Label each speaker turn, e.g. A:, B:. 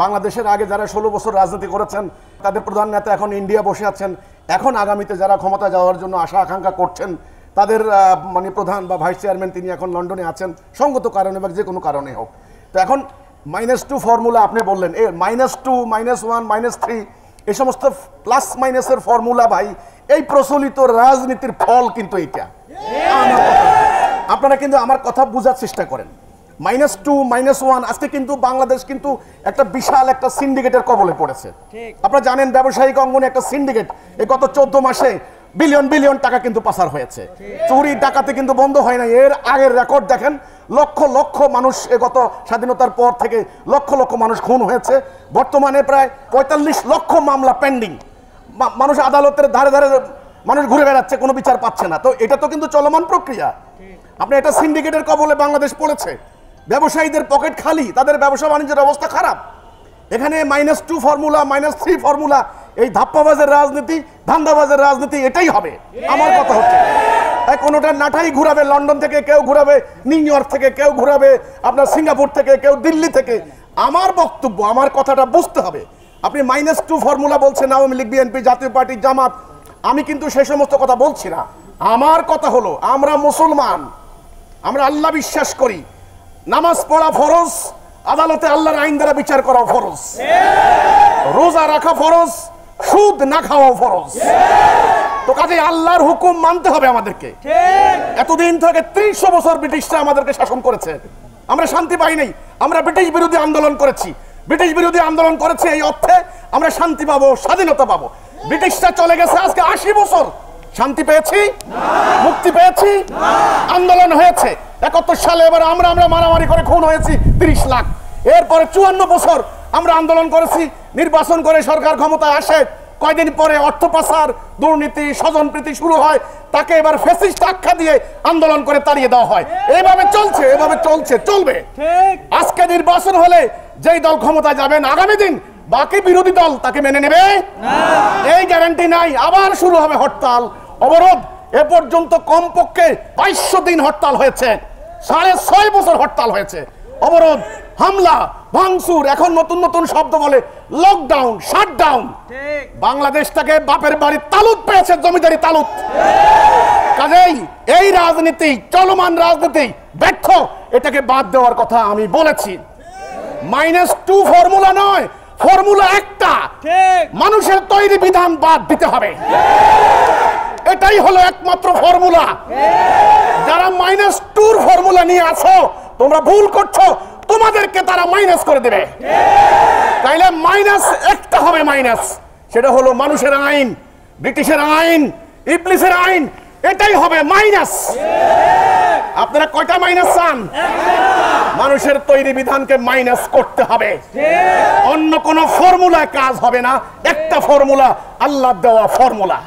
A: বাংলাদেশের আগে যারা 16 বছর রাজনীতি করেছেন তাদের প্রধান নেতা এখন ইন্ডিয়া বসে আছেন, এখন আগামীতে যারা ক্ষমতা যাওয়ার জন্য আশা আকাঙ্ক্ষা করছেন তাদের মানে প্রধান বা ভাইস চেয়ারম্যান তিনি এখন লন্ডনে আছেন সঙ্গত কারণে বা যে কোনো কারণে হোক। তো এখন -2 ফর্মুলা আপনি বললেন, এ -2 -1 -3 এই সমস্ত প্লাস মাইনাসের ফর্মুলা ভাই এই প্রচলিত রাজনীতির ফল কিন্তু এটা। আপনারা কিন্তু আমার কথা বোঝার চেষ্টা করেন। -2 -1 আজকে কিন্তু বাংলাদেশ কিন্তু একটা বিশাল একটা সিন্ডিকেটের কবলে পড়েছে। আপনারা জানেন ব্যবসায়িক অঙ্গনে একটা সিন্ডিকেট এই গত 14 মাসে বিলিয়ন বিলিয়ন টাকা কিন্তু পাচার হয়েছে। চুরি ডাকাতি কিন্তু বন্ধ হয় না। এর আগের রেকর্ড দেখেন, লক্ষ লক্ষ মানুষ গত স্বাধীনতার পর থেকে লক্ষ লক্ষ মানুষ খুন হয়েছে। বর্তমানে প্রায় 45 লক্ষ মামলা পেন্ডিং। মানুষ আদালতের ধারে ধারে মানুষ ঘুরে বেড়াচ্ছে, কোনো বিচার পাচ্ছে না। তো এটা তো কিন্তু চলমান প্রক্রিয়া। আপনি এটা সিন্ডিকেটের কবলে বাংলাদেশ পড়েছে। ব্যবসায়ীদের পকেট খালি, তাদের ব্যবসা বাণিজ্যের অবস্থা খারাপ। এখানে -2 ফর্মুলা -3 ফর্মুলা এই ধাপ্পাবাজের রাজনীতি, ধান্দাবাজের রাজনীতি এটাই হবে। আমার কথা হচ্ছে কোনোটা নাটাই ঘুরাবে, লন্ডন থেকে কেউ ঘুরাবে, নিউ ইয়র্ক থেকে কেউ ঘুরাবে, আপনার সিঙ্গাপুর থেকে কেউ, দিল্লি থেকে। আমার বক্তব্য, আমার কথাটা বুঝতে হবে। আপনি -2 ফর্মুলা বলছেন আওয়ামী লীগ, বিএনপি, জাতীয় পার্টি, জামাত, আমি কিন্তু সেই সমস্ত কথা বলছি না। আমার কথা হলো আমরা মুসলমান, আমরা আল্লাহ বিশ্বাস করি, নামাজ পড়া ফরজ, আদালতে আল্লাহর আইন দ্বারা বিচার করা ফরজ, রোজা রাখা ফরজ, সুদ না খাওয়া ফরজ। তো কাজে আল্লাহর হুকুম মানতে হবে আমাদেরকে। এতদিন থেকে 300 বছর ব্রিটিশরা আমাদেরকে শাসন করেছে, আমরা শান্তি পাই নাই। আমরা ব্রিটিশ বিরোধী আন্দোলন করেছি, ব্রিটিশ বিরোধী আন্দোলন করেছি, এই অর্থে আমরা শান্তি পাবো, স্বাধীনতা পাবো। ব্রিটিশরা চলে গেছে, আজকে 80 বছর শান্তি পেয়েছি, মুক্তি পেয়েছি, আন্দোলন হয়েছে। 71 সালে এবার আমরা মারামারি করে খুন হয়েছি 30 লাখ। এরপরে 54 বছর আমরা আন্দোলন করেছি, নির্বাচন করে সরকার ক্ষমতায় আসে। কয়দিন পরে অর্থ পাচার, দুর্নীতি, স্বজনপ্রীতি শুরু হয়, তাকে এবার ফ্যাসিস্ট আখ্যা দিয়ে আন্দোলন করে তাড়িয়ে দেওয়া হয়। এইভাবে চলছে, এভাবে চলছে, চলবে। আজকে নির্বাচন হলে যেই দল ক্ষমতায় যাবেন আগামী দিন বাকি বিরোধী দল তাকে মেনে নেবে এই গ্যারান্টি নাই। আবার শুরু হবে হরতাল, অবরোধ। এ পর্যন্ত কমপক্ষে 2200 দিন হরতাল হয়েছে, 6.5 বছর হরতাল হয়েছে, অবরোধ, হামলা, ভাঙচুর। এখন নতুন নতুন শব্দ বলে লকডাউন, শাটডাউন। বাংলাদেশটাকে বাপের বাড়ি তালুত পেয়েছে, জমিদারি তালুত। কাজেই এই রাজনীতি, চলমান রাজনীতি ব্যর্থ, এটাকে বাদ দেওয়ার কথা আমি বলেছি। -2 ফর্মুলা নয়, ফর্মুলা একটা, মানুষের তৈরি বিধান বাদ দিতে হবে। এটাই হলো একমাত্র ফর্মুলা। যারা -2 ফর্মুলা নিয়ে আছো তোমরা ভুল করছো, তোমাদেরকে তারা মাইনাস করে দেবে। তাইলে মাইনাস একটা হবে, মাইনাস, সেটা হলো মানুষের আইন, ব্রিটিশের আইন, ইবলিসের আইন, এটাই হবে মাইনাস। আপনারা কয়টা মাইনাস চান? মানুষের তৈরি বিধানকে মাইনাস করতে হবে। অন্য কোন ফর্মুলায় কাজ হবে না, একটা ফর্মুলা, আল্লাহ দেওয়া ফর্মুলা।